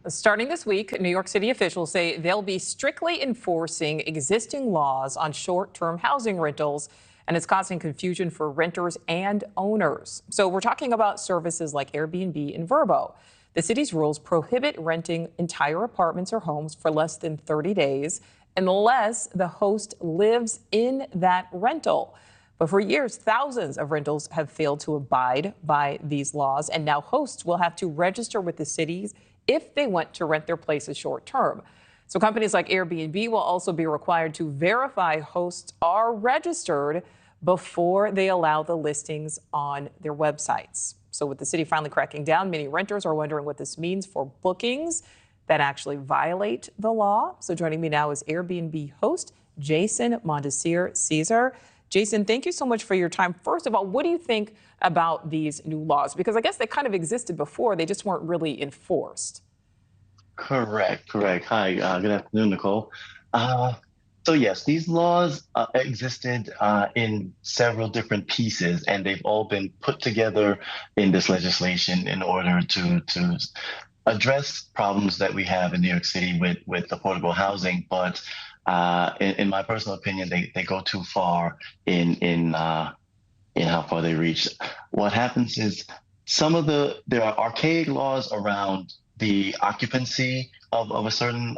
Starting this week, New York City officials say they'll be strictly enforcing existing laws on short-term housing rentals, and it's causing confusion for renters and owners. So we're talking about services like Airbnb and Vrbo. The city's rules prohibit renting entire apartments or homes for less than 30 days unless the host lives in that rental. But for years, thousands of rentals have failed to abide by these laws, and now hosts will have to register with the cities if they want to rent their places short term. So companies like Airbnb will also be required to verify hosts are registered before they allow the listings on their websites. So with the city finally cracking down, many renters are wondering what this means for bookings that actually violate the law. So joining me now is Airbnb host Jason Mondesir-Caesar. Jason, thank you so much for your time. First of all, what do you think about these new laws? Because I guess they kind of existed before, they just weren't really enforced. Correct. Hi, good afternoon, Nichole. So yes, these laws existed in several different pieces, and they've all been put together in this legislation in order to address problems that we have in New York City with affordable housing. But in my personal opinion, they go too far in how far they reach. What happens is there are archaic laws around the occupancy of a certain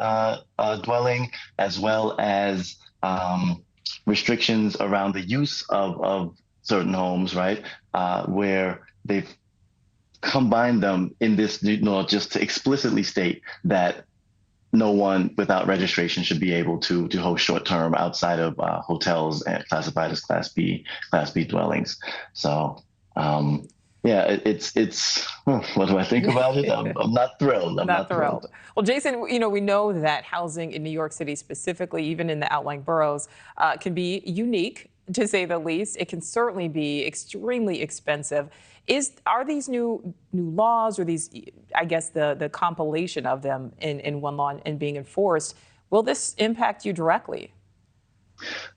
dwelling, as well as restrictions around the use of certain homes, right? Where they've combined them in this new law just to explicitly state that no one without registration should be able to host short-term outside of hotels and classified as Class B dwellings. So, yeah, it's what do I think about it? I'm not thrilled. I'm not thrilled. Well, Jason, we know that housing in New York City specifically, even in the outlying boroughs, can be unique, to say the least. It can certainly be extremely expensive. Are these new laws, or these, I guess, the compilation of them in one law and being enforced, will this impact you directly?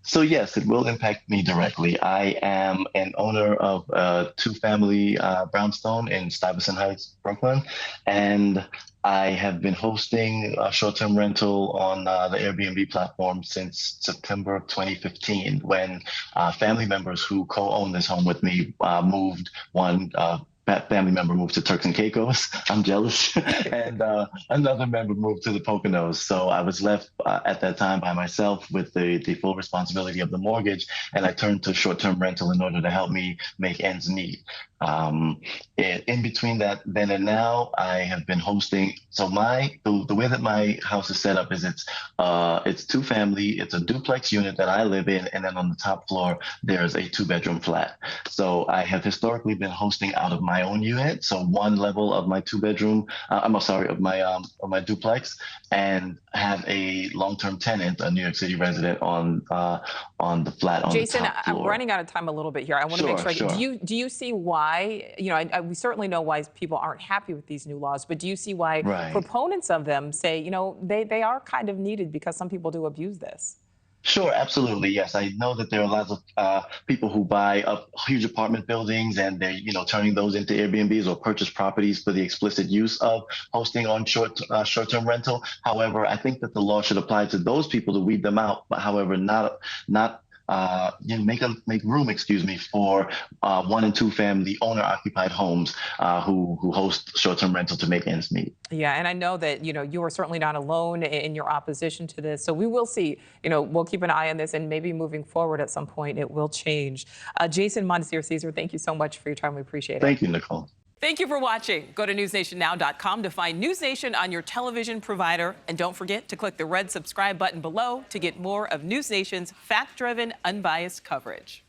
So yes, it will impact me directly. I am an owner of a two-family brownstone in Stuyvesant Heights, Brooklyn, and I have been hosting a short-term rental on the Airbnb platform since September of 2015, when family members who co-own this home with me moved. One family member moved to Turks and Caicos. I'm jealous. And another member moved to the Poconos. So I was left at that time by myself with the full responsibility of the mortgage. And I turned to short-term rental in order to help me make ends meet. In between that then and now, I have been hosting. So the way that my house is set up is it's two-family. It's a duplex unit that I live in, and then on the top floor there's a two-bedroom flat. So I have historically been hosting out of my own unit, so one level of my two-bedroom. Of my duplex, and have a long-term tenant, a New York City resident, on the flat on Jason, the top floor. I'm running out of time a little bit here. I want to make sure. Sure. Do you see why? We certainly know why people aren't happy with these new laws, but do you see why proponents of them say, they are kind of needed because some people do abuse this? Sure, absolutely. Yes, I know that there are lots of people who buy up huge apartment buildings, and they're turning those into Airbnbs or purchase properties for the explicit use of hosting on short-term rental. However, I think that the law should apply to those people to weed them out. But however, not make room, for one and two family owner-occupied homes who host short-term rental to make ends meet. Yeah, and I know that you are certainly not alone in your opposition to this. So we will see. We'll keep an eye on this, and maybe moving forward at some point it will change. Jason Mondesir-Caesar, thank you so much for your time. We appreciate it. Thank you, Nichole. Thank you for watching. Go to newsnationnow.com to find News Nation on your television provider. And don't forget to click the red subscribe button below to get more of News Nation's fact-driven, unbiased coverage.